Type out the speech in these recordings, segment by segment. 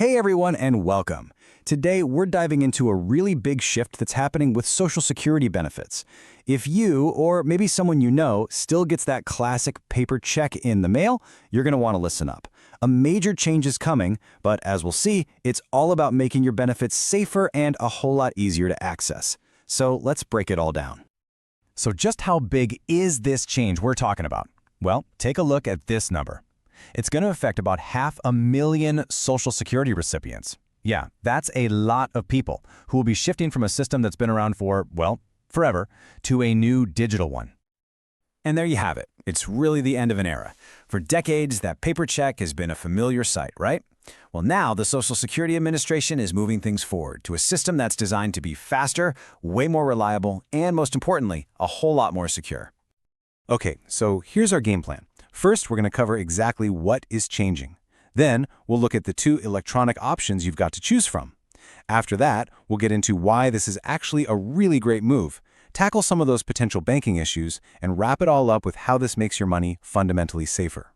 Hey everyone and welcome. Today we're diving into a really big shift that's happening with Social Security benefits. If you, or maybe someone you know, still gets that classic paper check in the mail, you're going to want to listen up. A major change is coming, but as we'll see, it's all about making your benefits safer and a whole lot easier to access. So let's break it all down. So just how big is this change we're talking about? Well, take a look at this number. It's going to affect about 500,000 Social Security recipients. Yeah, that's a lot of people who will be shifting from a system that's been around for, well, forever, to a new digital one. And there you have it. It's really the end of an era. For decades, that paper check has been a familiar sight, right? Well, now the Social Security Administration is moving things forward to a system that's designed to be faster, way more reliable, and most importantly, a whole lot more secure. Okay, so here's our game plan. First, we're going to cover exactly what is changing. Then, we'll look at the two electronic options you've got to choose from. After that, we'll get into why this is actually a really great move, tackle some of those potential banking issues, and wrap it all up with how this makes your money fundamentally safer.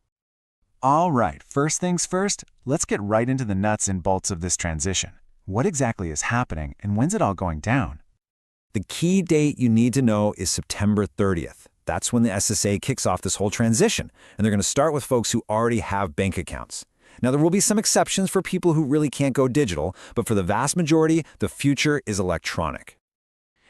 All right, first things first, let's get right into the nuts and bolts of this transition. What exactly is happening, and when's it all going down? The key date you need to know is September 30th. That's when the SSA kicks off this whole transition, and they're going to start with folks who already have bank accounts. Now, there will be some exceptions for people who really can't go digital, but for the vast majority, the future is electronic.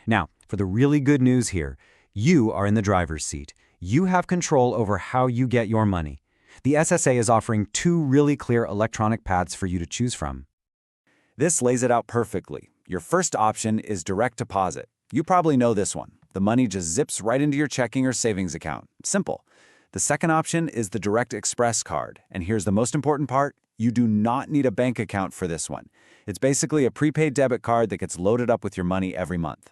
Now, for the really good news here, you are in the driver's seat. You have control over how you get your money. The SSA is offering two really clear electronic paths for you to choose from. This lays it out perfectly. Your first option is direct deposit. You probably know this one. The money just zips right into your checking or savings account. Simple. The second option is the Direct Express card. And here's the most important part. You do not need a bank account for this one. It's basically a prepaid debit card that gets loaded up with your money every month.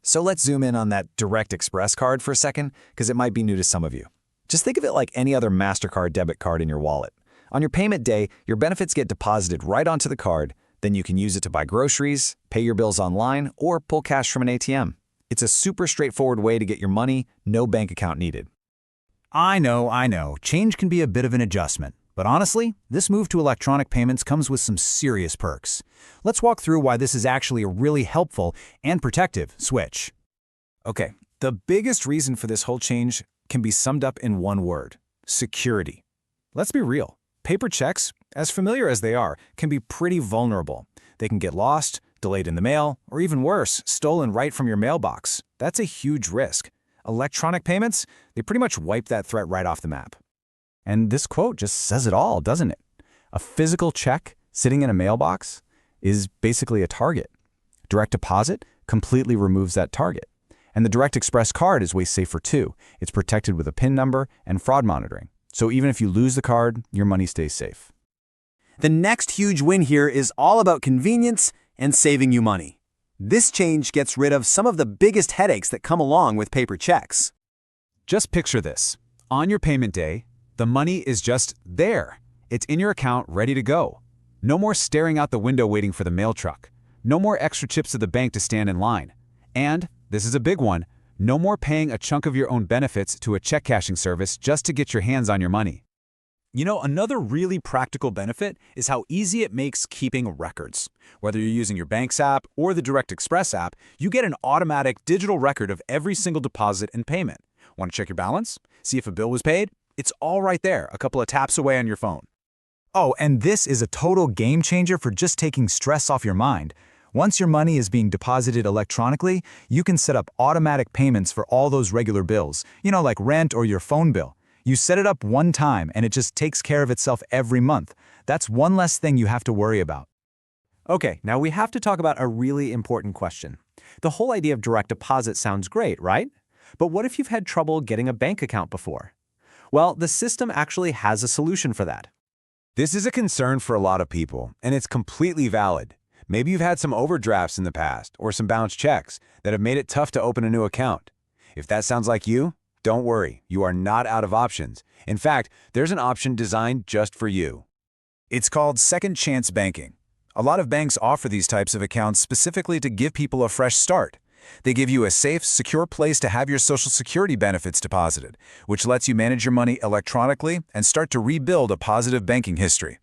So let's zoom in on that Direct Express card for a second, because it might be new to some of you. Just think of it like any other MasterCard debit card in your wallet. On your payment day, your benefits get deposited right onto the card. Then you can use it to buy groceries, pay your bills online, or pull cash from an ATM. It's a super straightforward way to get your money, no bank account needed. I know. Change can be a bit of an adjustment. But honestly, this move to electronic payments comes with some serious perks. Let's walk through why this is actually a really helpful and protective switch. Okay, the biggest reason for this whole change can be summed up in one word: security. Let's be real. Paper checks, as familiar as they are, can be pretty vulnerable. They can get lost, delayed in the mail, or even worse, stolen right from your mailbox. That's a huge risk. Electronic payments, they pretty much wipe that threat right off the map. And this quote just says it all, doesn't it? A physical check sitting in a mailbox is basically a target. Direct deposit completely removes that target. And the Direct Express card is way safer too. It's protected with a PIN number and fraud monitoring. So even if you lose the card, your money stays safe. The next huge win here is all about convenience and saving you money. This change gets rid of some of the biggest headaches that come along with paper checks. Just picture this. On your payment day, the money is just there. It's in your account, ready to go. No more staring out the window waiting for the mail truck. No more extra trips to the bank to stand in line. And, this is a big one, no more paying a chunk of your own benefits to a check cashing service just to get your hands on your money. You know, another really practical benefit is how easy it makes keeping records. Whether you're using your Banks app or the Direct Express app, you get an automatic digital record of every single deposit and payment. Want to check your balance? See if a bill was paid? It's all right there, a couple of taps away on your phone. Oh, and this is a total game changer for just taking stress off your mind. Once your money is being deposited electronically, you can set up automatic payments for all those regular bills, like rent or your phone bill. You set it up one time and it just takes care of itself every month. That's one less thing you have to worry about. Okay, now we have to talk about a really important question. The whole idea of direct deposit sounds great, right? But what if you've had trouble getting a bank account before? Well, the system actually has a solution for that. This is a concern for a lot of people, and it's completely valid. Maybe you've had some overdrafts in the past or some bounced checks that have made it tough to open a new account. If that sounds like you, don't worry, you are not out of options. In fact, there's an option designed just for you. It's called Second Chance Banking. A lot of banks offer these types of accounts specifically to give people a fresh start. They give you a safe, secure place to have your Social Security benefits deposited, which lets you manage your money electronically and start to rebuild a positive banking history.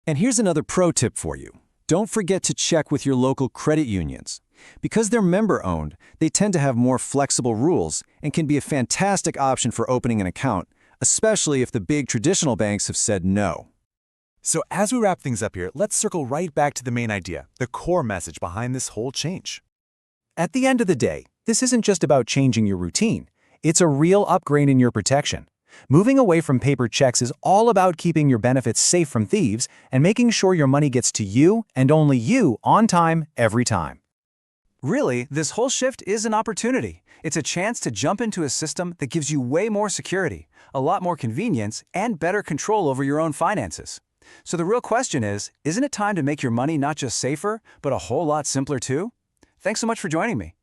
And here's another pro tip for you. Don't forget to check with your local credit unions. Because they're member-owned, they tend to have more flexible rules and can be a fantastic option for opening an account, especially if the big traditional banks have said no. So as we wrap things up here, let's circle right back to the main idea, the core message behind this whole change. At the end of the day, this isn't just about changing your routine. It's a real upgrade in your protection. Moving away from paper checks is all about keeping your benefits safe from thieves and making sure your money gets to you and only you on time, every time. Really, this whole shift is an opportunity. It's a chance to jump into a system that gives you way more security, a lot more convenience, and better control over your own finances. So the real question is, isn't it time to make your money not just safer, but a whole lot simpler too? Thanks so much for joining me.